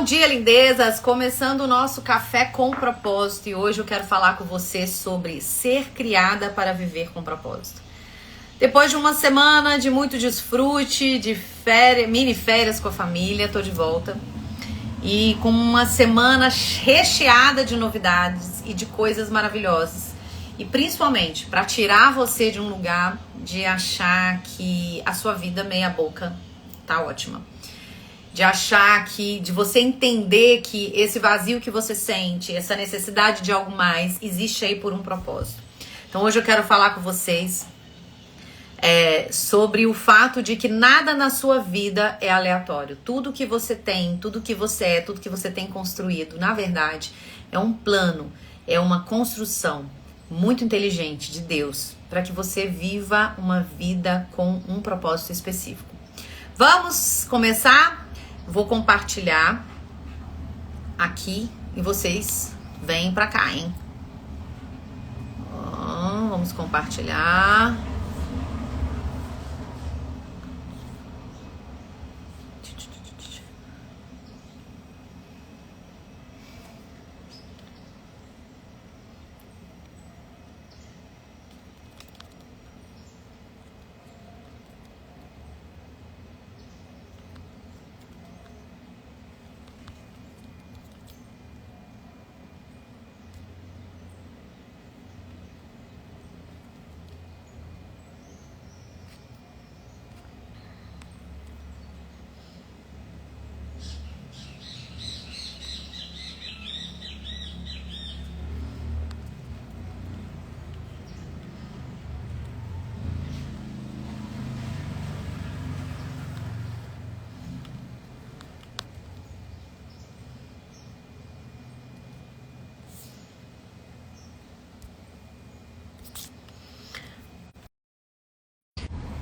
dia, lindezas! Começando o nosso Café com Propósito e hoje eu quero falar com você sobre ser criada para viver com propósito. Depois de uma semana de muito desfrute, de férias, mini férias com a família, tô de volta. E com uma semana recheada de novidades e de coisas maravilhosas. E principalmente para tirar você de um lugar de achar que a sua vida meia boca tá ótima. De achar que, de você entender que esse vazio que você sente, essa necessidade de algo mais, existe aí por um propósito. Então hoje eu quero falar com vocês sobre o fato de que nada na sua vida é aleatório. Tudo que você tem, tudo que você é, tudo que você tem construído, na verdade, é um plano, é uma construção muito inteligente de Deus para que você viva uma vida com um propósito específico. Vamos começar? Vou compartilhar aqui e vocês vêm pra cá, hein? Vamos compartilhar.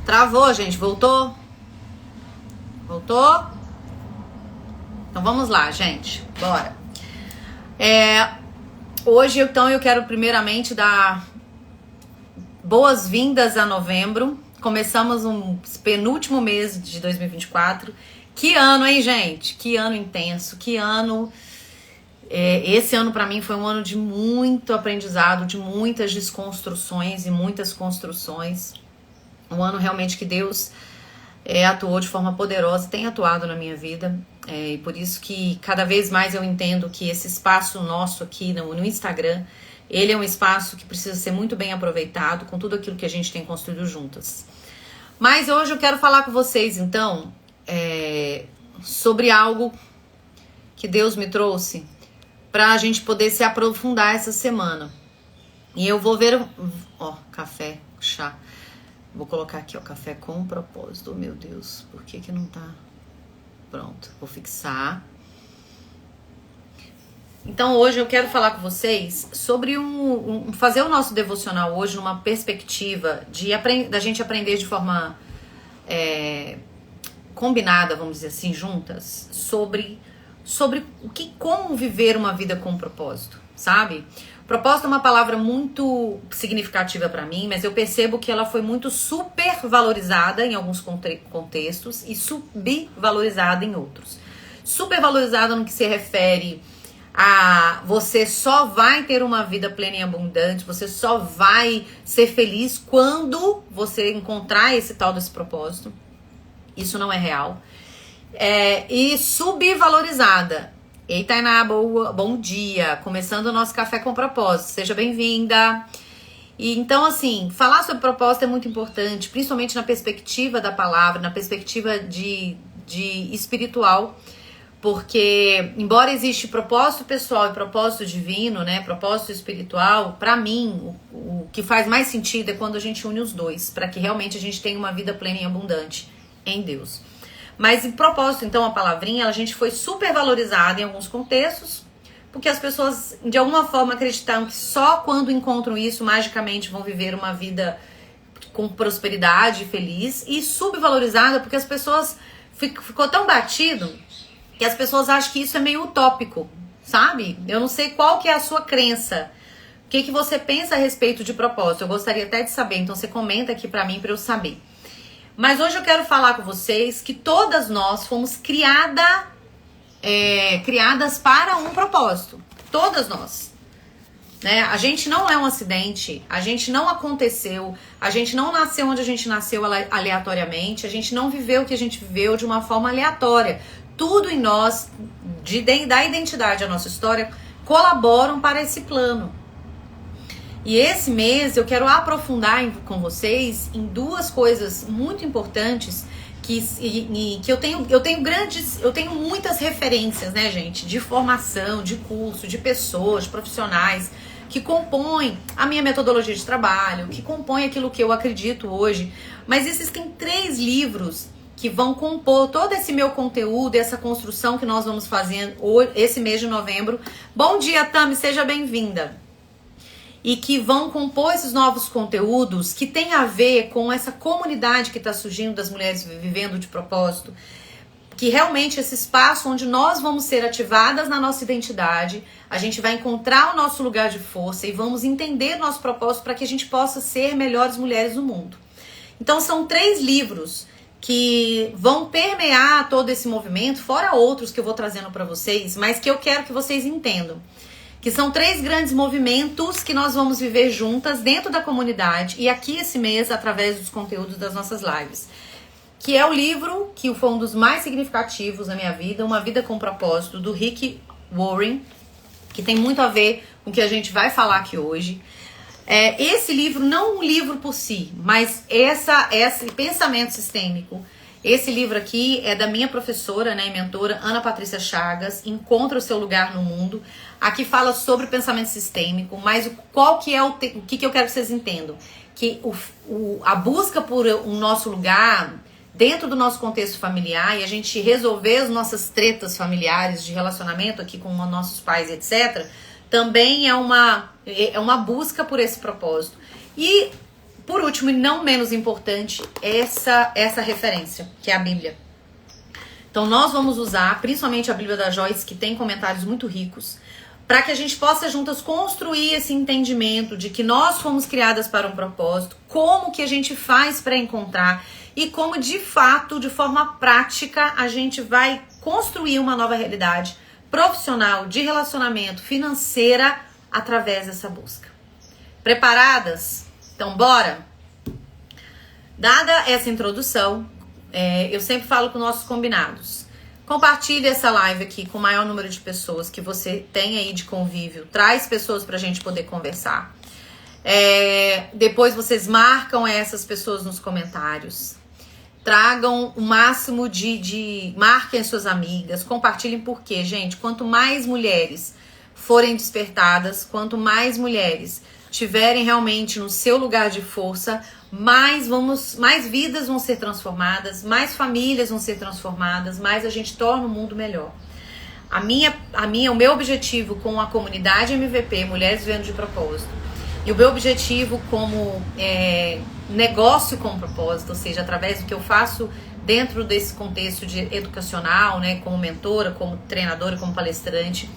Travou, gente. Voltou? Voltou? Então vamos lá, gente. Bora. Hoje, então, eu quero primeiramente dar boas-vindas a novembro. Começamos um penúltimo mês de 2024. Que ano, hein, gente? Que ano intenso. Que ano... esse ano pra mim foi um ano de muito aprendizado, de muitas desconstruções e muitas construções. Um ano realmente que Deus atuou de forma poderosa, tem atuado na minha vida. E por isso que cada vez mais eu entendo que esse espaço nosso aqui no Instagram, ele é um espaço que precisa ser muito bem aproveitado com tudo aquilo que a gente tem construído juntas. Mas hoje eu quero falar com vocês, então, sobre algo que Deus me trouxe para a gente poder se aprofundar essa semana. E eu vou ver... café, chá. Vou colocar aqui, café com propósito. Oh, meu Deus, por que não tá? Pronto, vou fixar. Então, hoje eu quero falar com vocês sobre fazer o nosso devocional hoje numa perspectiva da gente aprender de forma combinada, vamos dizer assim, juntas, sobre como viver uma vida com propósito, sabe? Propósito é uma palavra muito significativa para mim, mas eu percebo que ela foi muito supervalorizada em alguns contextos e subvalorizada em outros. Supervalorizada no que se refere a você só vai ter uma vida plena e abundante, você só vai ser feliz quando você encontrar esse tal desse propósito. Isso não é real. E subvalorizada. Ei, Tainá, bom dia. Começando o nosso Café com Propósito. Seja bem-vinda. E então, assim, falar sobre propósito é muito importante, principalmente na perspectiva da palavra, na perspectiva de espiritual, porque, embora existe propósito pessoal e propósito divino, né, propósito espiritual, pra mim, o que faz mais sentido é quando a gente une os dois, para que realmente a gente tenha uma vida plena e abundante em Deus. Mas em propósito, então, a palavrinha, a gente foi super valorizada em alguns contextos, porque as pessoas, de alguma forma, acreditaram que só quando encontram isso, magicamente vão viver uma vida com prosperidade e feliz, e subvalorizada porque as pessoas, ficou tão batido, que as pessoas acham que isso é meio utópico, sabe? Eu não sei qual que é a sua crença, o que você pensa a respeito de propósito, eu gostaria até de saber, então você comenta aqui pra mim, pra eu saber. Mas hoje eu quero falar com vocês que todas nós fomos criadas criadas para um propósito. Todas nós. Né? A gente não é um acidente, a gente não aconteceu, a gente não nasceu onde a gente nasceu aleatoriamente, a gente não viveu o que a gente viveu de uma forma aleatória. Tudo em nós, da identidade à nossa história, colaboram para esse plano. E esse mês eu quero aprofundar com vocês em duas coisas muito importantes que eu tenho muitas referências, né, gente, de formação, de curso, de pessoas, de profissionais que compõem a minha metodologia de trabalho, que compõem aquilo que eu acredito hoje. Mas existem 3 livros que vão compor todo esse meu conteúdo, essa construção que nós vamos fazer esse mês de novembro. Bom dia, Tami, seja bem-vinda. E que vão compor esses novos conteúdos que tem a ver com essa comunidade que está surgindo das mulheres vivendo de propósito, que realmente esse espaço onde nós vamos ser ativadas na nossa identidade, a gente vai encontrar o nosso lugar de força e vamos entender o nosso propósito para que a gente possa ser melhores mulheres do mundo. Então são 3 livros que vão permear todo esse movimento, fora outros que eu vou trazendo para vocês, mas que eu quero que vocês entendam. Que são 3 grandes movimentos que nós vamos viver juntas dentro da comunidade e aqui esse mês através dos conteúdos das nossas lives. Que é o livro que foi um dos mais significativos na minha vida, Uma Vida com Propósito, do Rick Warren, que tem muito a ver com o que a gente vai falar aqui hoje. Esse livro, não um livro por si, mas esse pensamento sistêmico. Esse livro aqui é da minha professora, né, e mentora, Ana Patrícia Chagas, Encontra o Seu Lugar no Mundo. Aqui fala sobre pensamento sistêmico, mas qual que é o que eu quero que vocês entendam? Que a busca por o nosso lugar dentro do nosso contexto familiar e a gente resolver as nossas tretas familiares de relacionamento aqui com nossos pais, etc., também é uma busca por esse propósito. E, por último, e não menos importante, essa referência, que é a Bíblia. Então, nós vamos usar, principalmente a Bíblia da Joyce, que tem comentários muito ricos, para que a gente possa juntas construir esse entendimento de que nós fomos criadas para um propósito, como que a gente faz para encontrar e como, de fato, de forma prática, a gente vai construir uma nova realidade profissional, de relacionamento, financeira, através dessa busca. Preparadas? Então, bora? Dada essa introdução, eu sempre falo com nossos combinados. Compartilhe essa live aqui com o maior número de pessoas que você tem aí de convívio. Traz pessoas pra gente poder conversar. Depois vocês marcam essas pessoas nos comentários. Tragam o máximo marquem as suas amigas, compartilhem, porque, gente, quanto mais mulheres forem despertadas, quanto mais mulheres tiverem realmente no seu lugar de força, mais vidas vão ser transformadas, mais famílias vão ser transformadas, mais a gente torna o mundo melhor. O meu objetivo com a comunidade MVP, Mulheres Vivendo de Propósito, e o meu objetivo como negócio com propósito, ou seja, através do que eu faço dentro desse contexto educacional, né, como mentora, como treinadora, como palestrante,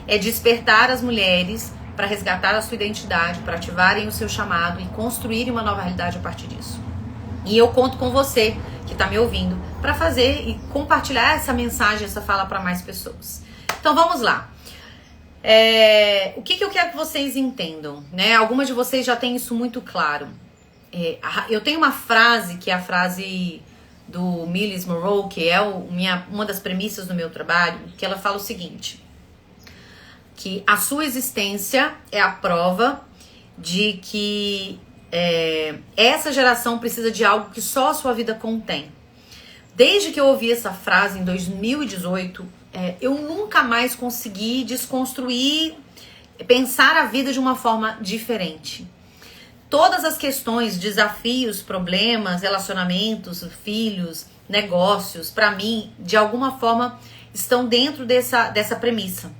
é despertar as mulheres para resgatar a sua identidade, para ativarem o seu chamado e construírem uma nova realidade a partir disso. E eu conto com você que está me ouvindo para fazer e compartilhar essa mensagem, essa fala para mais pessoas. Então vamos lá. O que eu quero que vocês entendam, né? Algumas de vocês já têm isso muito claro. Eu tenho uma frase que é a frase do Myles Munroe, que é uma das premissas do meu trabalho, que ela fala o seguinte: que a sua existência é a prova de que essa geração precisa de algo que só a sua vida contém. Desde que eu ouvi essa frase em 2018, eu nunca mais consegui desconstruir, pensar a vida de uma forma diferente. Todas as questões, desafios, problemas, relacionamentos, filhos, negócios, para mim, de alguma forma, estão dentro dessa premissa.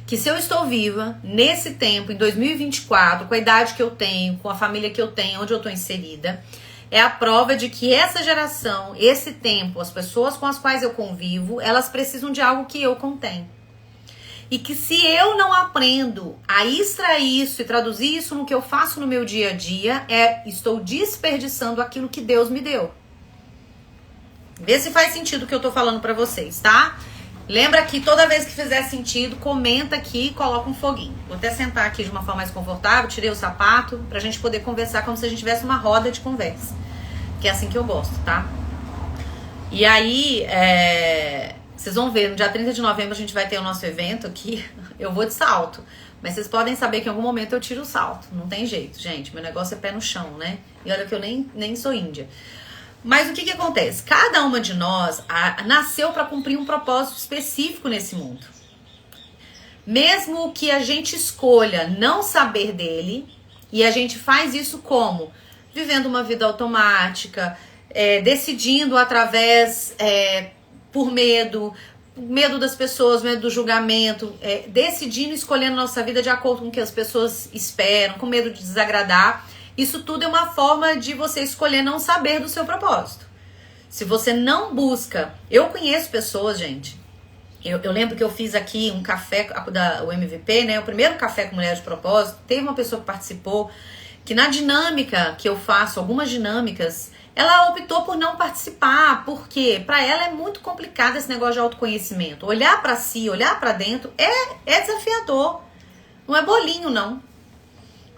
Que se eu estou viva, nesse tempo, em 2024, com a idade que eu tenho, com a família que eu tenho, onde eu estou inserida, é a prova de que essa geração, esse tempo, as pessoas com as quais eu convivo, elas precisam de algo que eu contenho. E que se eu não aprendo a extrair isso e traduzir isso no que eu faço no meu dia a dia, estou desperdiçando aquilo que Deus me deu. Vê se faz sentido o que eu tô falando pra vocês, tá? Lembra que toda vez que fizer sentido, comenta aqui e coloca um foguinho. Vou até sentar aqui de uma forma mais confortável, tirei o sapato pra gente poder conversar como se a gente tivesse uma roda de conversa. Que é assim que eu gosto, tá? E aí, vocês vão ver, no dia 30 de novembro a gente vai ter o nosso evento aqui. Eu vou de salto. Mas vocês podem saber que em algum momento eu tiro o salto. Não tem jeito, gente. Meu negócio é pé no chão, né? E olha que eu nem sou índia. Mas o que acontece? Cada uma de nós nasceu para cumprir um propósito específico nesse mundo. Mesmo que a gente escolha não saber dele, e a gente faz isso como? Vivendo uma vida automática, decidindo através, por medo das pessoas, medo do julgamento, decidindo, escolhendo nossa vida de acordo com o que as pessoas esperam, com medo de desagradar. Isso tudo é uma forma de você escolher não saber do seu propósito. Se você não busca... Eu conheço pessoas, gente. Eu lembro que eu fiz aqui um café, o MVP, né? O primeiro café com mulheres de propósito. Teve uma pessoa que participou, que na dinâmica que eu faço, algumas dinâmicas, ela optou por não participar. Porque para ela é muito complicado esse negócio de autoconhecimento. Olhar para si, olhar para dentro é desafiador. Não é bolinho, não.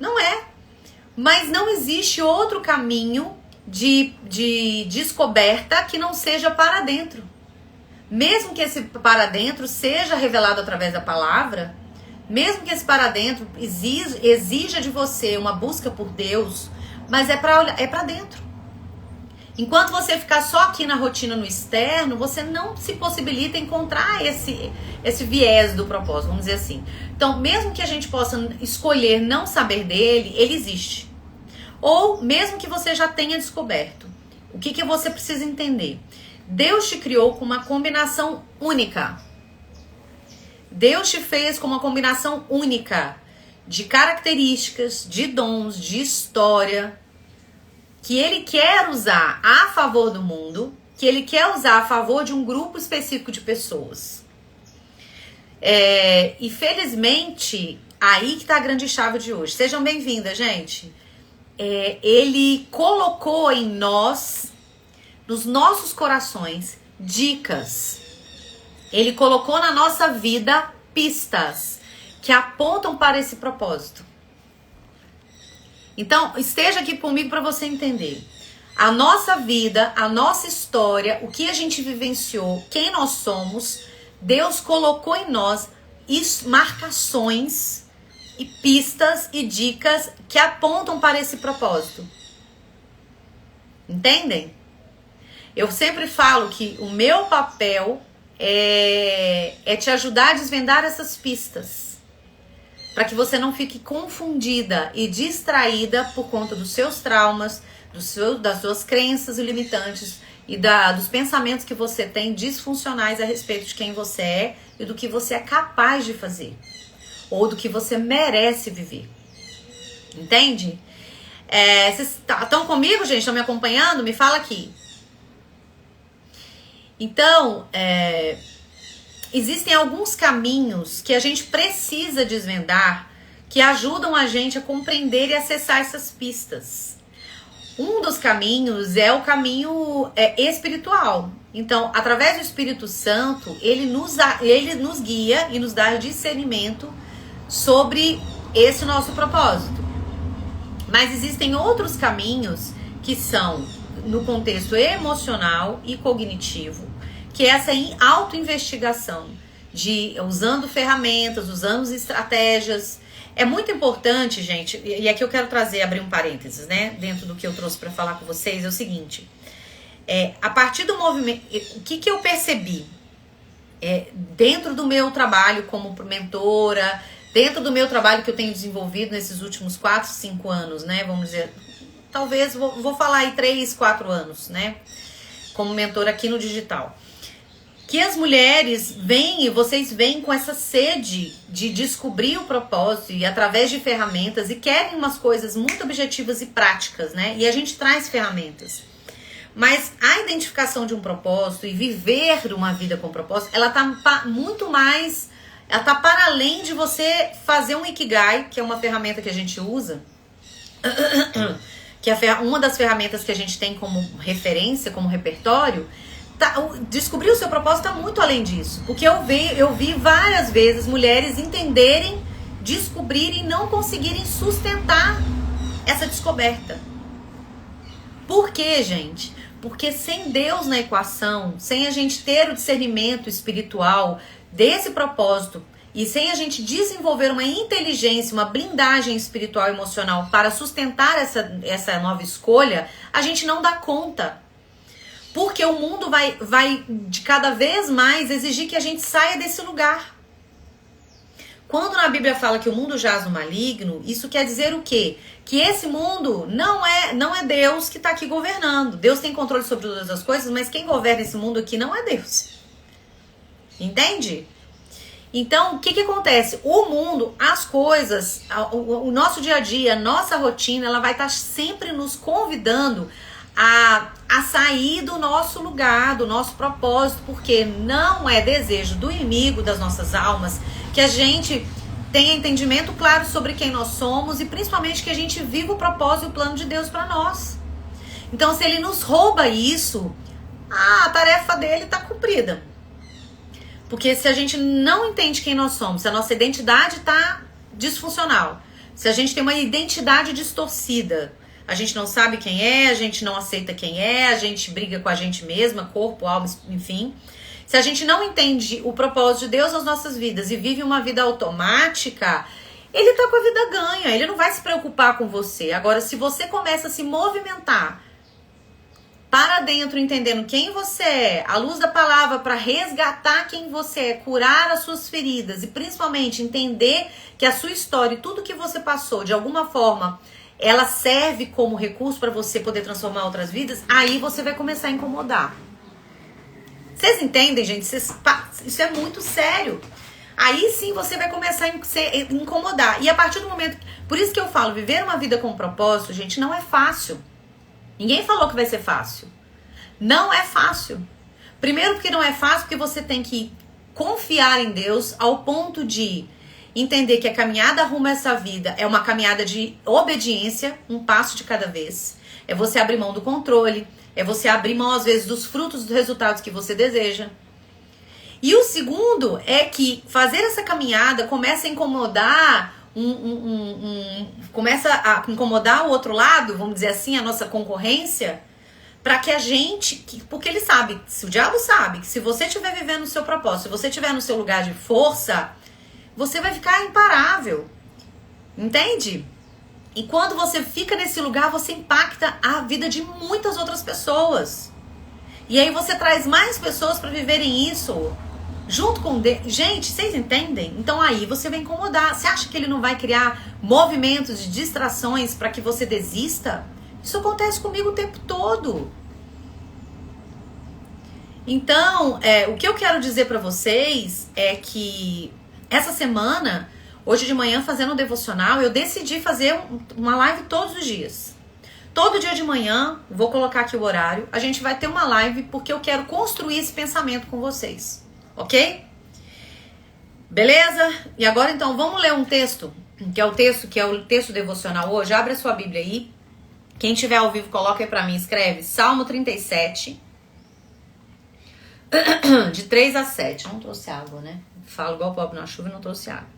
Não é. Mas não existe outro caminho de descoberta que não seja para dentro. Mesmo que esse para dentro seja revelado através da palavra, mesmo que esse para dentro exija de você uma busca por Deus, mas é para dentro. Enquanto você ficar só aqui na rotina, no externo, você não se possibilita encontrar esse viés do propósito, vamos dizer assim. Então, mesmo que a gente possa escolher não saber dele, ele existe. Ou mesmo que você já tenha descoberto. O que você precisa entender? Deus te criou com uma combinação única. Deus te fez com uma combinação única de características, de dons, de história, que Ele quer usar a favor do mundo, que Ele quer usar a favor de um grupo específico de pessoas. E felizmente, aí que está a grande chave de hoje. Sejam bem-vindas, gente. Ele colocou em nós, nos nossos corações, dicas. Ele colocou na nossa vida pistas que apontam para esse propósito. Então, esteja aqui comigo para você entender. A nossa vida, a nossa história, o que a gente vivenciou, quem nós somos, Deus colocou em nós marcações e pistas e dicas que apontam para esse propósito. Entendem? Eu sempre falo que o meu papel é te ajudar a desvendar essas pistas, para que você não fique confundida e distraída por conta dos seus traumas, das suas crenças limitantes e dos pensamentos que você tem disfuncionais a respeito de quem você é e do que você é capaz de fazer, ou do que você merece viver. Entende? Vocês estão comigo, gente? Estão me acompanhando? Me fala aqui. Então, existem alguns caminhos que a gente precisa desvendar que ajudam a gente a compreender e acessar essas pistas. Um dos caminhos é o caminho espiritual. Então, através do Espírito Santo, ele nos guia e nos dá discernimento sobre esse nosso propósito. Mas existem outros caminhos que são no contexto emocional e cognitivo, que é essa autoinvestigação, usando ferramentas, usando estratégias. É muito importante, gente, e aqui eu quero abrir um parênteses, né, dentro do que eu trouxe para falar com vocês, é o seguinte, a partir do movimento, o que eu percebi dentro do meu trabalho como mentora, dentro do meu trabalho que eu tenho desenvolvido nesses últimos 4, 5 anos, né, vamos dizer, talvez, vou falar aí 3, 4 anos, né, como mentora aqui no digital. Que as mulheres vocês vêm com essa sede de descobrir o propósito e através de ferramentas e querem umas coisas muito objetivas e práticas, né? E a gente traz ferramentas. Mas a identificação de um propósito e viver uma vida com propósito, ela tá muito mais, ela tá para além de você fazer um Ikigai, que é uma ferramenta que a gente usa, que é uma das ferramentas que a gente tem como referência, como repertório. descobrir o seu propósito está muito além disso. Porque eu vi várias vezes mulheres entenderem, descobrirem e não conseguirem sustentar essa descoberta. Por quê, gente? Porque sem Deus na equação, sem a gente ter o discernimento espiritual desse propósito e sem a gente desenvolver uma inteligência, uma blindagem espiritual e emocional para sustentar essa nova escolha, a gente não dá conta. Porque o mundo vai de cada vez mais exigir que a gente saia desse lugar. Quando na Bíblia fala que o mundo jaz no maligno, isso quer dizer o quê? Que esse mundo não é Deus que está aqui governando. Deus tem controle sobre todas as coisas, mas quem governa esse mundo aqui não é Deus. Entende? Então, o que acontece? O mundo, as coisas, o nosso dia a dia, a nossa rotina, ela vai estar sempre nos convidando a sair do nosso lugar, do nosso propósito, porque não é desejo do inimigo das nossas almas que a gente tenha entendimento claro sobre quem nós somos e principalmente que a gente viva o propósito e o plano de Deus para nós. Então, se ele nos rouba isso, a tarefa dele está cumprida. Porque se a gente não entende quem nós somos, se a nossa identidade está disfuncional, se a gente tem uma identidade distorcida, a gente não sabe quem é, a gente não aceita quem é, a gente briga com a gente mesma, corpo, alma, enfim. Se a gente não entende o propósito de Deus nas nossas vidas e vive uma vida automática, ele tá com a vida ganha, ele não vai se preocupar com você. Agora, se você começa a se movimentar para dentro, entendendo quem você é, à luz da palavra, para resgatar quem você é, curar as suas feridas e principalmente entender que a sua história e tudo que você passou, de alguma forma, ela serve como recurso para você poder transformar outras vidas, aí você vai começar a incomodar. Vocês entendem, gente? Isso é muito sério. Aí sim você vai começar a incomodar. E a partir do momento... Por isso que eu falo, viver uma vida com propósito, gente, não é fácil. Ninguém falou que vai ser fácil. Não é fácil. Primeiro porque não é fácil, porque você tem que confiar em Deus ao ponto de entender que a caminhada rumo a essa vida é uma caminhada de obediência, um passo de cada vez. É você abrir mão do controle, é você abrir mão, às vezes, dos frutos dos resultados que você deseja. E o segundo é que fazer essa caminhada começa a incomodar começa a incomodar o outro lado, vamos dizer assim, a nossa concorrência, para que a gente... Porque ele sabe, se o diabo sabe que se você estiver vivendo o seu propósito, se você estiver no seu lugar de força, você vai ficar imparável. Entende? E quando você fica nesse lugar, você impacta a vida de muitas outras pessoas. E aí você traz mais pessoas para viverem isso junto com Deus. Gente, vocês entendem? Então aí você vai incomodar. Você acha que ele não vai criar movimentos de distrações para que você desista? Isso acontece comigo o tempo todo. Então, o que eu quero dizer para vocês é que essa semana... Hoje de manhã, fazendo um devocional, eu decidi fazer uma live todos os dias. Todo dia de manhã, vou colocar aqui o horário, a gente vai ter uma live porque eu quero construir esse pensamento com vocês. Ok? Beleza? E agora então, vamos ler um texto, que é o texto devocional hoje. Abre a sua Bíblia aí. Quem tiver ao vivo, coloca aí pra mim, escreve Salmo 37, de 3 a 7. Não trouxe água, né? Falo igual o pobre na chuva e não trouxe água.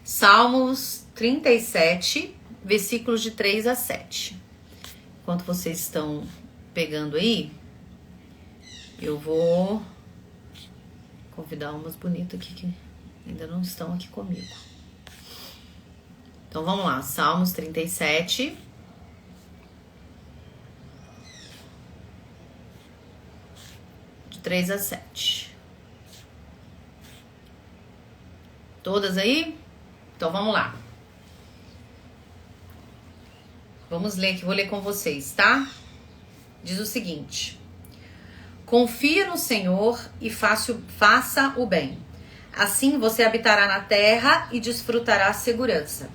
Salmos 37, versículos de 3 a 7. Enquanto vocês estão pegando aí, eu vou convidar umas bonitas aqui que ainda não estão aqui comigo. Então vamos lá, Salmos 37. De 3 a 7. Todas aí? Então vamos lá. Vamos ler aqui, vou ler com vocês, tá? Diz o seguinte: confia no Senhor e faça o bem. Assim você habitará na terra e desfrutará a segurança.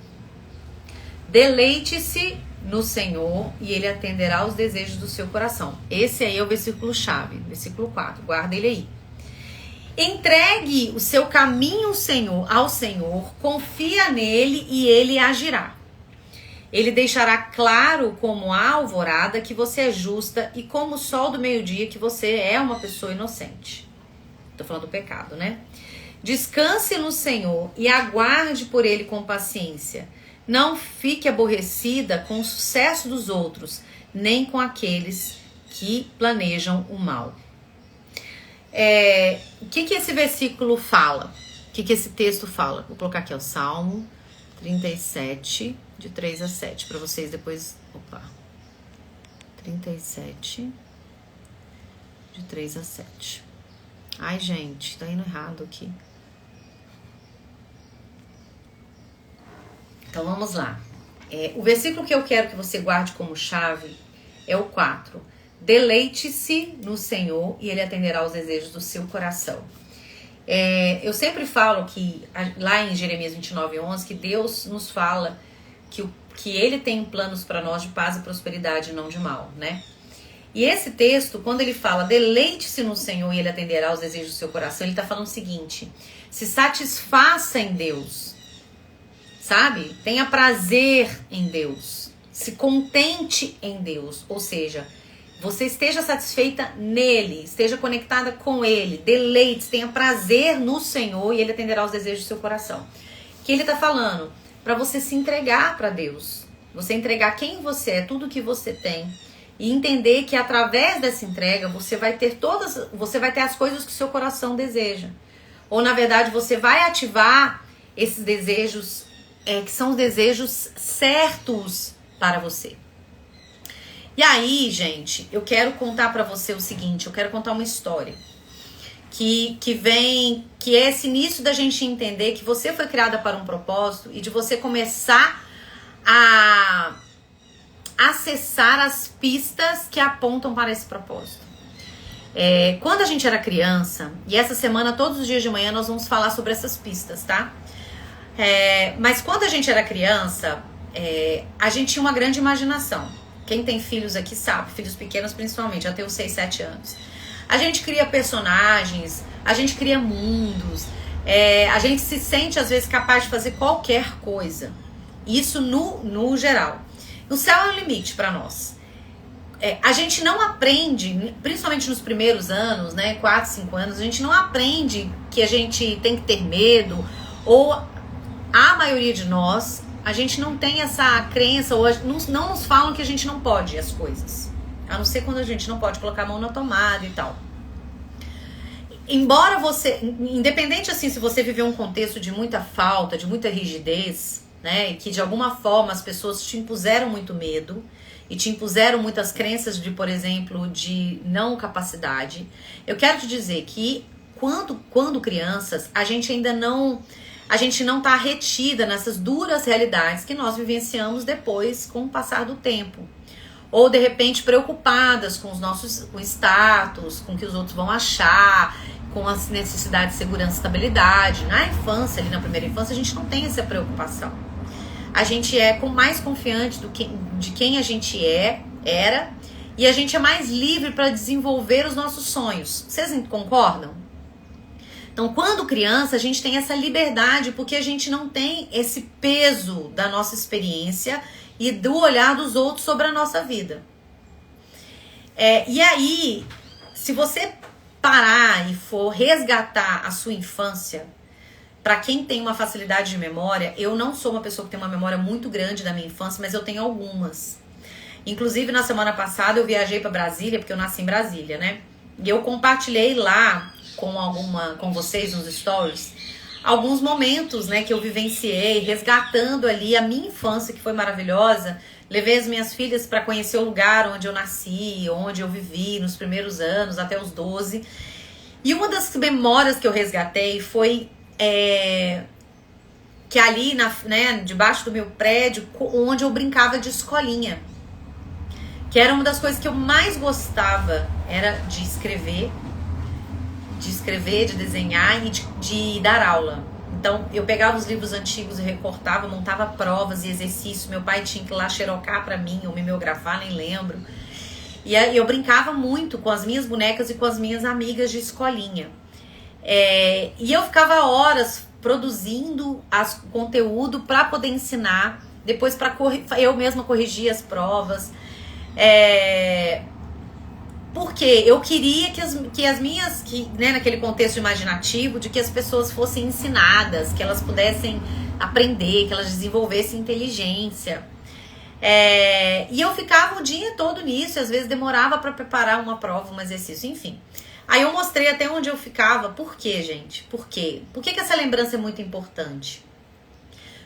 Deleite-se no Senhor e Ele atenderá aos desejos do seu coração. Esse aí é o versículo chave, versículo 4. Guarda ele aí. Entregue o seu caminho ao Senhor, confia nele e ele agirá. Ele deixará claro como a alvorada que você é justa e como o sol do meio-dia que você é uma pessoa inocente. Tô falando do pecado, né? Descanse no Senhor e aguarde por Ele com paciência. Não fique aborrecida com o sucesso dos outros, nem com aqueles que planejam o mal. O que esse versículo fala? O que esse texto fala? Vou colocar aqui, o Salmo 37, de 3 a 7, para vocês depois... 37, de 3 a 7. Ai, gente, tá indo errado aqui. Então, vamos lá. O versículo que eu quero que você guarde como chave é o 4. Deleite-se no Senhor e Ele atenderá aos desejos do seu coração. Eu sempre falo que, lá em Jeremias 29:11, que Deus nos fala que Ele tem planos para nós de paz e prosperidade, não de mal, né? E esse texto, quando ele fala deleite-se no Senhor e Ele atenderá aos desejos do seu coração, ele está falando o seguinte: se satisfaça em Deus, sabe? Tenha prazer em Deus, se contente em Deus, ou seja, você esteja satisfeita nele, esteja conectada com Ele, deleite, tenha prazer no Senhor e Ele atenderá aos desejos do seu coração. Que Ele está falando para você se entregar para Deus, você entregar quem você é, tudo que você tem, e entender que através dessa entrega você vai ter as coisas que o seu coração deseja. Ou na verdade você vai ativar esses desejos que são os desejos certos para você. E aí, gente, eu quero contar pra você o seguinte, eu quero contar uma história que é esse início da gente entender que você foi criada para um propósito e de você começar a acessar as pistas que apontam para esse propósito. Quando a gente era criança, e essa semana, todos os dias de manhã, nós vamos falar sobre essas pistas, tá? Mas quando a gente era criança, a gente tinha uma grande imaginação. Quem tem filhos aqui sabe, filhos pequenos principalmente, até os 6, 7 anos. A gente cria personagens, a gente cria mundos, a gente se sente às vezes capaz de fazer qualquer coisa. Isso no geral. O céu é um limite para nós. A gente não aprende, principalmente nos primeiros anos, né, 4, 5 anos, a gente não aprende que a gente tem que ter medo, ou a maioria de nós, a gente não tem essa crença, ou não nos falam que a gente não pode as coisas. A não ser quando a gente não pode colocar a mão na tomada e tal. Embora você, independente assim, se você viveu um contexto de muita falta, de muita rigidez, né, e que de alguma forma as pessoas te impuseram muito medo e te impuseram muitas crenças de, por exemplo, de não capacidade, eu quero te dizer que quando crianças, a gente não tá retida nessas duras realidades que nós vivenciamos depois com o passar do tempo. Ou de repente preocupadas com o status, com o que os outros vão achar, com as necessidades de segurança e estabilidade. Na infância, ali na primeira infância, a gente não tem essa preocupação. A gente é mais confiante de quem a gente era, e a gente é mais livre para desenvolver os nossos sonhos. Vocês concordam? Então, quando criança, a gente tem essa liberdade porque a gente não tem esse peso da nossa experiência e do olhar dos outros sobre a nossa vida. E aí, se você parar e for resgatar a sua infância, para quem tem uma facilidade de memória, eu não sou uma pessoa que tem uma memória muito grande da minha infância, mas eu tenho algumas. Inclusive, na semana passada, eu viajei para Brasília, porque eu nasci em Brasília, né? E eu compartilhei lá com vocês nos stories alguns momentos, né, que eu vivenciei, resgatando ali a minha infância, que foi maravilhosa. Levei as minhas filhas para conhecer o lugar onde eu nasci, onde eu vivi nos primeiros anos, até os 12. E uma das memórias que eu resgatei foi que ali, debaixo do meu prédio, onde eu brincava de escolinha. Que era uma das coisas que eu mais gostava, era de escrever, de desenhar e de dar aula. Então, eu pegava os livros antigos e recortava, montava provas e exercícios. Meu pai tinha que ir lá xerocar pra mim, ou mimeografar, nem lembro. E eu brincava muito com as minhas bonecas e com as minhas amigas de escolinha. E eu ficava horas produzindo conteúdo para poder ensinar depois para eu mesma corrigir as provas. Porque eu queria que as minhas, né, naquele contexto imaginativo, de que as pessoas fossem ensinadas, que elas pudessem aprender, que elas desenvolvessem inteligência. E eu ficava o dia todo nisso, e às vezes demorava para preparar uma prova, um exercício, enfim. Aí eu mostrei até onde eu ficava. Por quê, gente? Por quê? Por que essa lembrança é muito importante?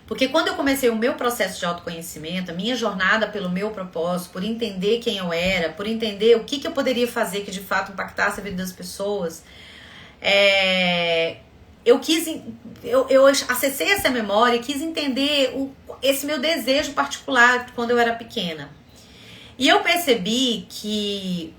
Porque quando eu comecei o meu processo de autoconhecimento, a minha jornada pelo meu propósito, por entender quem eu era, por entender o que eu poderia fazer que de fato impactasse a vida das pessoas, eu acessei essa memória e quis entender esse meu desejo particular quando eu era pequena. E eu percebi que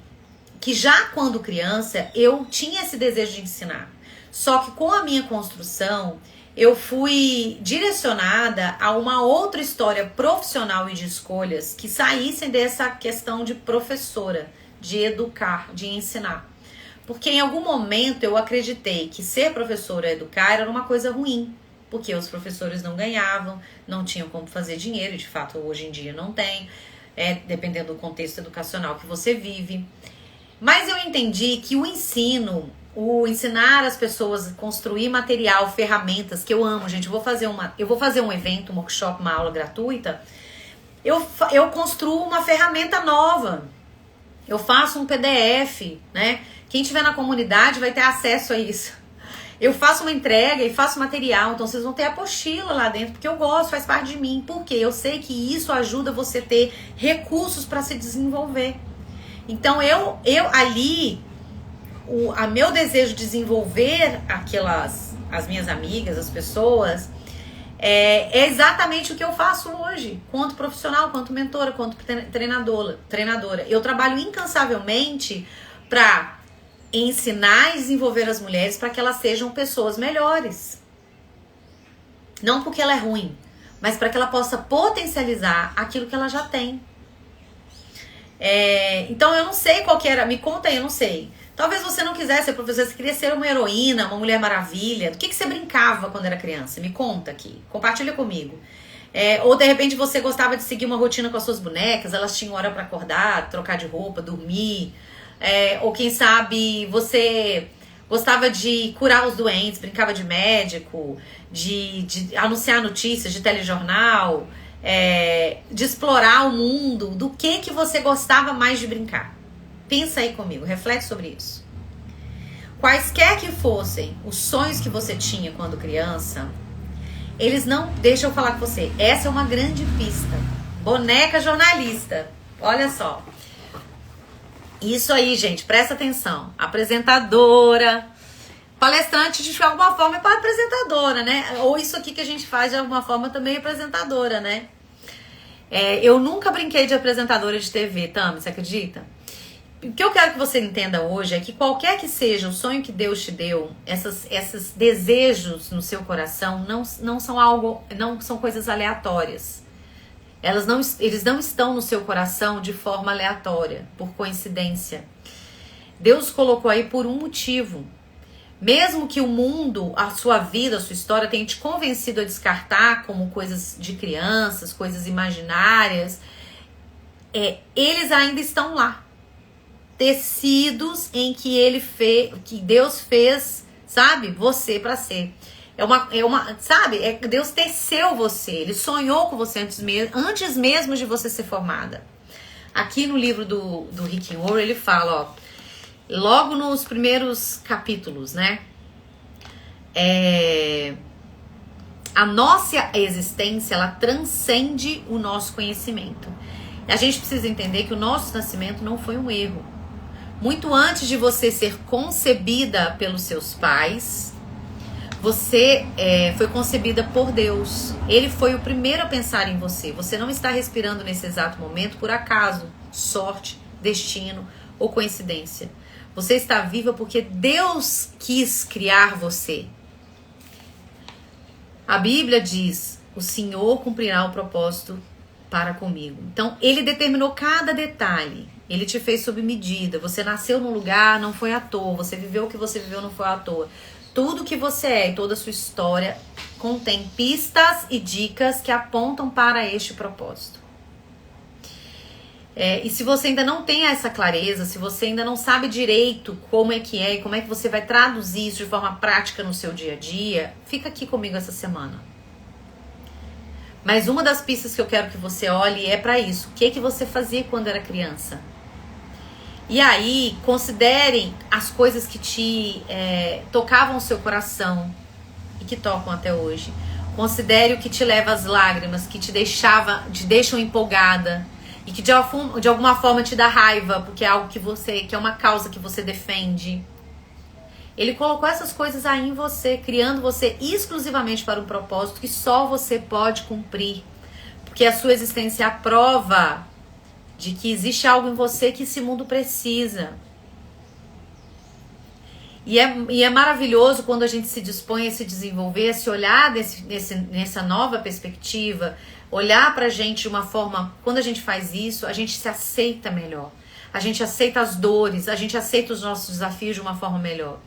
já quando criança eu tinha esse desejo de ensinar. Só que com a minha construção, eu fui direcionada a uma outra história profissional e de escolhas que saíssem dessa questão de professora, de educar, de ensinar. Porque em algum momento eu acreditei que ser professora, educar, era uma coisa ruim. Porque os professores não ganhavam, não tinham como fazer dinheiro, e de fato hoje em dia não tem, dependendo do contexto educacional que você vive. Mas eu entendi que o ensino, o ensinar as pessoas a construir material, ferramentas, que eu amo, gente. Eu vou fazer um evento, um workshop, uma aula gratuita. Eu construo uma ferramenta nova. Eu faço um PDF, né? Quem tiver na comunidade vai ter acesso a isso. Eu faço uma entrega e faço material, então vocês vão ter apostila lá dentro, porque eu gosto, faz parte de mim. Por quê? Eu sei que isso ajuda você a ter recursos para se desenvolver. Então eu ali, a meu desejo de desenvolver as minhas amigas, as pessoas, é exatamente o que eu faço hoje, quanto profissional, quanto mentora, quanto treinadora. Eu trabalho incansavelmente para ensinar e desenvolver as mulheres para que elas sejam pessoas melhores. Não porque ela é ruim, mas para que ela possa potencializar aquilo que ela já tem. Então eu não sei qual que era, me conta aí, eu não sei. Talvez você não quisesse ser professora, você queria ser uma heroína, uma mulher maravilha. Do que você brincava quando era criança? Me conta aqui, compartilha comigo. Ou de repente você gostava de seguir uma rotina com as suas bonecas, elas tinham hora para acordar, trocar de roupa, dormir. Ou quem sabe você gostava de curar os doentes, brincava de médico, de anunciar notícias, de telejornal, de explorar o mundo. Do que você gostava mais de brincar? Pensa aí comigo, reflete sobre isso. Quaisquer que fossem os sonhos que você tinha quando criança, eles não... Deixa eu falar com você, essa é uma grande pista. Boneca jornalista, olha só. Isso aí, gente, presta atenção. Apresentadora, palestrante de alguma forma é para apresentadora, né? Ou isso aqui que a gente faz de alguma forma também é apresentadora, né? Eu nunca brinquei de apresentadora de TV, Tami, você acredita? O que eu quero que você entenda hoje é que qualquer que seja o sonho que Deus te deu, esses desejos no seu coração não são coisas aleatórias. Eles não estão no seu coração de forma aleatória, por coincidência. Deus colocou aí por um motivo. Mesmo que o mundo, a sua vida, a sua história tenha te convencido a descartar como coisas de crianças, coisas imaginárias, eles ainda estão lá. Tecidos em que que Deus fez, sabe, você para ser. Sabe, Deus teceu você, Ele sonhou com você antes mesmo de você ser formada. Aqui no livro do Rick Warren, ele fala, logo nos primeiros capítulos, né? A nossa existência, ela transcende o nosso conhecimento. A gente precisa entender que o nosso nascimento não foi um erro. Muito antes de você ser concebida pelos seus pais, você foi concebida por Deus. Ele foi o primeiro a pensar em você. Você não está respirando nesse exato momento por acaso, sorte, destino ou coincidência. Você está viva porque Deus quis criar você. A Bíblia diz, o Senhor cumprirá o propósito para comigo. Então, Ele determinou cada detalhe. Ele te fez sob medida. Você nasceu num lugar, não foi à toa. Você viveu o que você viveu, não foi à toa. Tudo que você é e toda a sua história contém pistas e dicas que apontam para este propósito. E se você ainda não tem essa clareza, se você ainda não sabe direito como é e como é que você vai traduzir isso de forma prática no seu dia a dia, fica aqui comigo essa semana. Mas uma das pistas que eu quero que você olhe é para isso. O que você fazia quando era criança? E aí, considerem as coisas que te tocavam o seu coração e que tocam até hoje. Considere o que te leva às lágrimas, que te deixam empolgada e que de alguma forma te dá raiva, porque é algo que é uma causa que você defende. Ele colocou essas coisas aí em você, criando você exclusivamente para um propósito que só você pode cumprir. Porque a sua existência é a prova de que existe algo em você que esse mundo precisa. E é maravilhoso quando a gente se dispõe a se desenvolver, a se olhar nessa nova perspectiva, olhar pra gente de uma forma... Quando a gente faz isso, a gente se aceita melhor. A gente aceita as dores, a gente aceita os nossos desafios de uma forma melhor.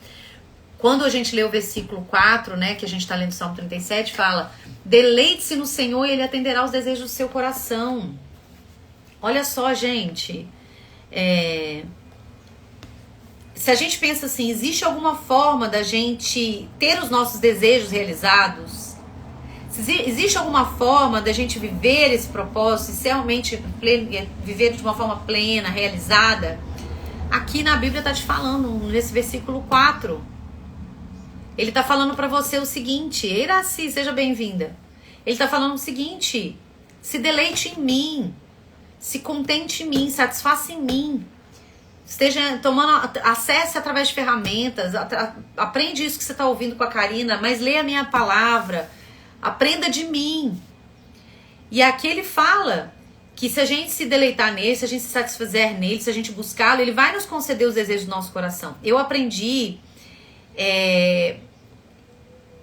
Quando a gente lê o versículo 4, né, que a gente está lendo o Salmo 37, fala: deleite-se no Senhor e Ele atenderá os desejos do seu coração. Olha só, gente, se a gente pensa assim, existe alguma forma da gente ter os nossos desejos realizados? Existe alguma forma da gente viver esse propósito e realmente viver de uma forma plena, realizada? Aqui na Bíblia está te falando, nesse versículo 4. Ele está falando para você o seguinte: Iraci, seja bem-vinda. Ele está falando o seguinte: se deleite em mim. Se contente em mim, satisfaça em mim. Esteja tomando, acesse através de ferramentas, aprende isso que você está ouvindo com a Karina, mas leia a minha palavra, aprenda de mim. E aqui ele fala que se a gente se deleitar nele, se a gente se satisfazer nele, se a gente buscá-lo, ele vai nos conceder os desejos do nosso coração. Eu aprendi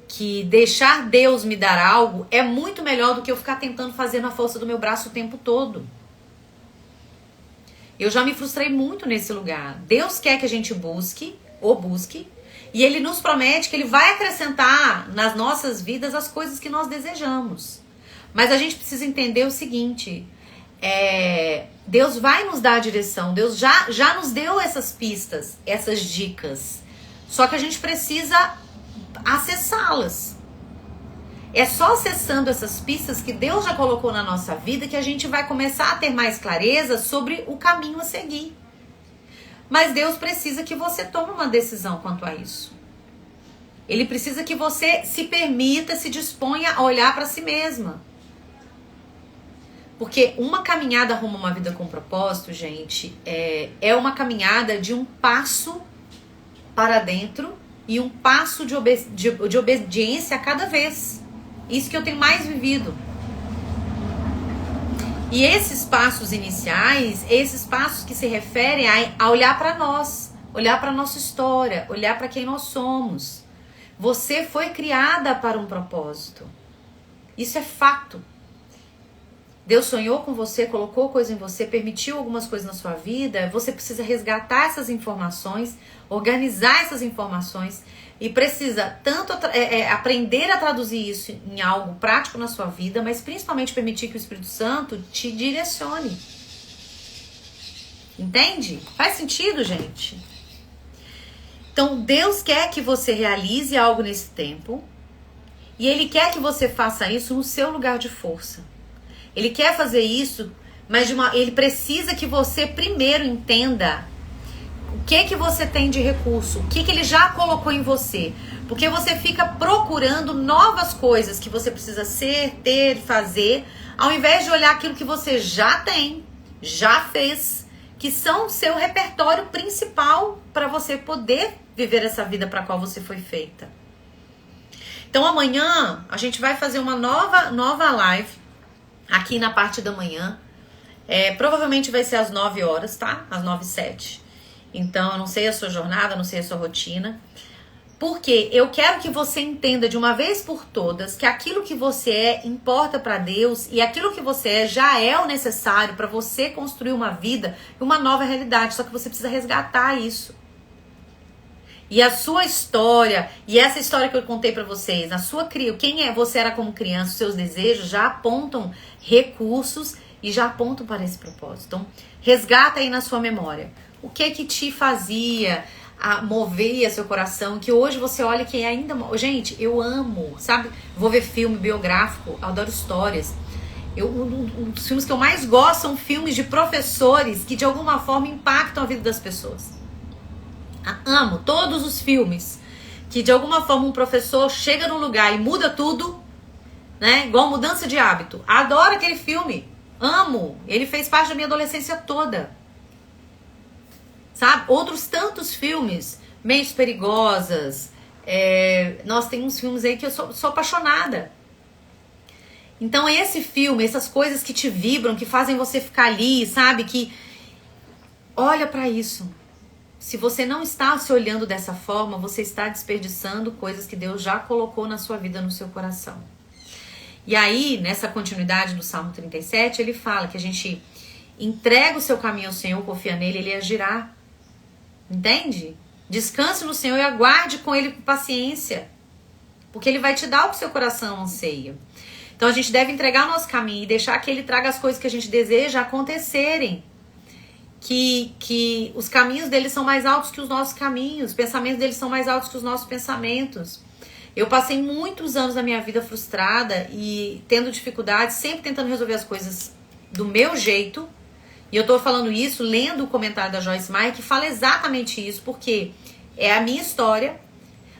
que deixar Deus me dar algo é muito melhor do que eu ficar tentando fazer na força do meu braço o tempo todo. Eu já me frustrei muito nesse lugar. Deus quer que a gente busque, e Ele nos promete que Ele vai acrescentar nas nossas vidas as coisas que nós desejamos. Mas a gente precisa entender o seguinte: Deus vai nos dar a direção, Deus já nos deu essas pistas, essas dicas. Só que a gente precisa acessá-las. É só acessando essas pistas que Deus já colocou na nossa vida que a gente vai começar a ter mais clareza sobre o caminho a seguir. Mas Deus precisa que você tome uma decisão quanto a isso. Ele precisa que você se permita, se disponha a olhar para si mesma. Porque uma caminhada rumo a uma vida com propósito, gente, é uma caminhada de um passo para dentro e um passo de obediência a cada vez. Isso que eu tenho mais vivido. E esses passos iniciais, esses passos que se referem a olhar para nós, olhar para a nossa história, olhar para quem nós somos. Você foi criada para um propósito. Isso é fato. Deus sonhou com você, colocou coisa em você, permitiu algumas coisas na sua vida. Você precisa resgatar essas informações, organizar essas informações e precisa tanto aprender a traduzir isso em algo prático na sua vida, mas principalmente permitir que o Espírito Santo te direcione. Entende? Faz sentido, gente? Então, Deus quer que você realize algo nesse tempo e Ele quer que você faça isso no seu lugar de força. Ele quer fazer isso, mas ele precisa que você primeiro entenda o que você tem de recurso, o que Ele já colocou em você. Porque você fica procurando novas coisas que você precisa ser, ter, fazer, ao invés de olhar aquilo que você já tem, já fez, que são o seu repertório principal para você poder viver essa vida para a qual você foi feita. Então amanhã a gente vai fazer uma nova live aqui na parte da manhã. Provavelmente vai ser às 9 horas, tá? Às 9h07. Então, eu não sei a sua jornada, não sei a sua rotina. Porque eu quero que você entenda de uma vez por todas que aquilo que você importa para Deus e aquilo que você já é o necessário para você construir uma vida e uma nova realidade. Só que você precisa resgatar isso. E a sua história, e essa história que eu contei pra vocês, quem você era como criança, os seus desejos já apontam recursos e já apontam para esse propósito. Então, resgata aí na sua memória. O que te fazia mover seu coração, que hoje você olha que ainda... Gente, eu amo, sabe? Vou ver filme biográfico, eu adoro histórias. Um dos filmes que eu mais gosto são filmes de professores que de alguma forma impactam a vida das pessoas. Amo todos os filmes que de alguma forma um professor chega num lugar e muda tudo, né? Igual Mudança de Hábito. Adoro aquele filme. Amo. Ele fez parte da minha adolescência toda. Sabe? Outros tantos filmes. Mentes Perigosas. Nós temos uns filmes aí que eu sou apaixonada. Então esse filme, essas coisas que te vibram, que fazem você ficar ali, sabe? Que olha pra isso. Se você não está se olhando dessa forma, você está desperdiçando coisas que Deus já colocou na sua vida, no seu coração. E aí, nessa continuidade do Salmo 37, ele fala que a gente entrega o seu caminho ao Senhor, confia nele, ele agirá. Entende? Descanse no Senhor e aguarde com ele com paciência. Porque ele vai te dar o que seu coração anseia. Então a gente deve entregar o nosso caminho e deixar que ele traga as coisas que a gente deseja acontecerem. Que os caminhos dele são mais altos que os nossos caminhos, os pensamentos dele são mais altos que os nossos pensamentos. Eu passei muitos anos da minha vida frustrada e tendo dificuldades, sempre tentando resolver as coisas do meu jeito. E eu tô falando isso lendo o comentário da Joyce Meyer, que fala exatamente isso, porque é a minha história.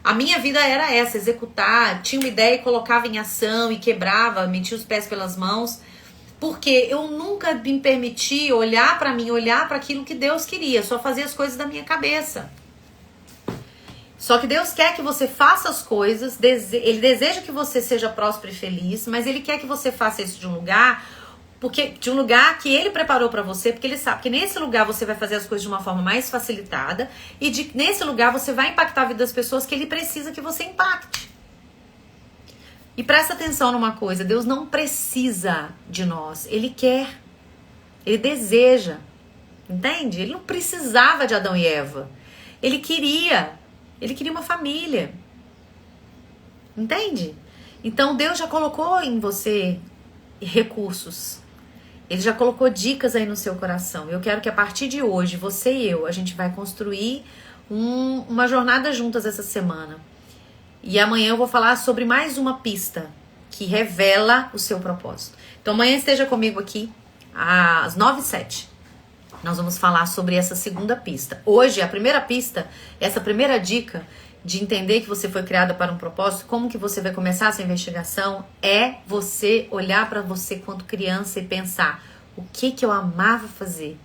A minha vida era essa, executar, tinha uma ideia e colocava em ação e quebrava, metia os pés pelas mãos. Porque eu nunca me permiti olhar pra mim, olhar para aquilo que Deus queria. Só fazia as coisas da minha cabeça. Só que Deus quer que você faça as coisas. Ele deseja que você seja próspero e feliz. Mas Ele quer que você faça isso de um lugar que Ele preparou pra você. Porque Ele sabe que nesse lugar você vai fazer as coisas de uma forma mais facilitada. E nesse lugar você vai impactar a vida das pessoas que Ele precisa que você impacte. E presta atenção numa coisa, Deus não precisa de nós, Ele quer, Ele deseja, entende? Ele não precisava de Adão e Eva, Ele queria uma família, entende? Então Deus já colocou em você recursos, Ele já colocou dicas aí no seu coração. Eu quero que a partir de hoje, você e eu, a gente vai construir uma jornada juntas essa semana. E amanhã eu vou falar sobre mais uma pista que revela o seu propósito. Então amanhã esteja comigo aqui às 9h07. Nós vamos falar sobre essa segunda pista. Hoje, a primeira pista, essa primeira dica de entender que você foi criada para um propósito, como que você vai começar essa investigação, é você olhar para você quando criança e pensar o que eu amava fazer,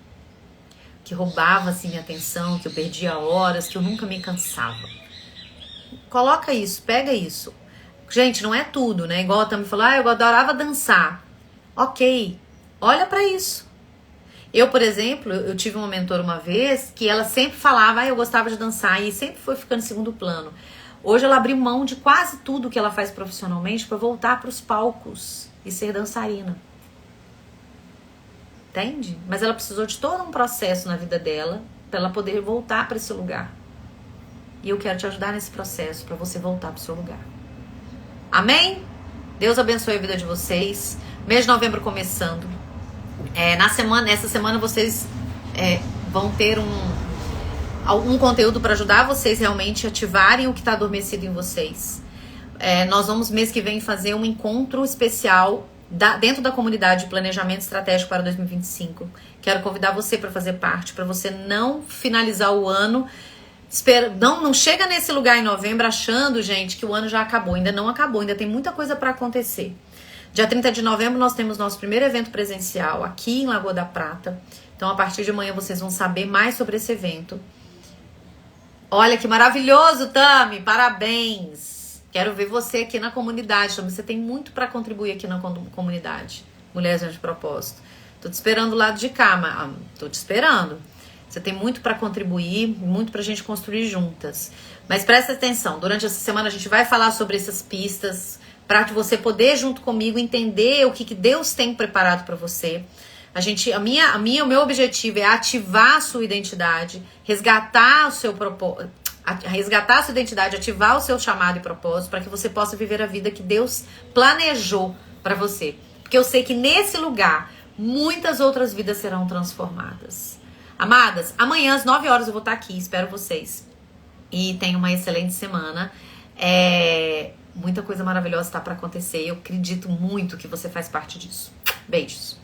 que roubava assim minha atenção, que eu perdia horas, que eu nunca me cansava. Coloca isso, pega isso. Gente, não é tudo, né? Igual a Tami falou, eu adorava dançar. Ok, olha pra isso. Eu, por exemplo, eu tive uma mentora uma vez que ela sempre falava, eu gostava de dançar e sempre foi ficando em segundo plano. Hoje ela abriu mão de quase tudo que ela faz profissionalmente para voltar para os palcos e ser dançarina. Entende? Mas ela precisou de todo um processo na vida dela para ela poder voltar para esse lugar. E eu quero te ajudar nesse processo para você voltar para o seu lugar. Amém? Deus abençoe a vida de vocês. Mês de novembro começando. Nessa semana vocês vão ter um conteúdo para ajudar vocês realmente a ativarem o que está adormecido em vocês. Nós vamos mês que vem fazer um encontro especial dentro da comunidade de planejamento estratégico para 2025. Quero convidar você para fazer parte, para você não finalizar o ano. Não chega nesse lugar em novembro achando, gente, que o ano já acabou. Ainda não acabou, ainda tem muita coisa para acontecer. Dia 30 de novembro nós temos nosso primeiro evento presencial aqui em Lagoa da Prata. Então a partir de amanhã vocês vão saber mais sobre esse evento. Olha que maravilhoso, Tami! Parabéns! Quero ver você aqui na comunidade. Então, você tem muito para contribuir aqui na comunidade. Mulheres de Propósito. Tô te esperando do lado de cá, mas tô te esperando. Você tem muito para contribuir, muito pra gente construir juntas. Mas presta atenção, durante essa semana a gente vai falar sobre essas pistas para que você poder junto comigo entender o que Deus tem preparado para você. O meu objetivo é ativar a sua identidade, resgatar o seu propósito, resgatar a sua identidade, ativar o seu chamado e propósito para que você possa viver a vida que Deus planejou para você. Porque eu sei que nesse lugar muitas outras vidas serão transformadas. Amadas, amanhã às 9 horas eu vou estar aqui, espero vocês. E tenha uma excelente semana. Muita coisa maravilhosa está para acontecer. Eu acredito muito que você faz parte disso. Beijos.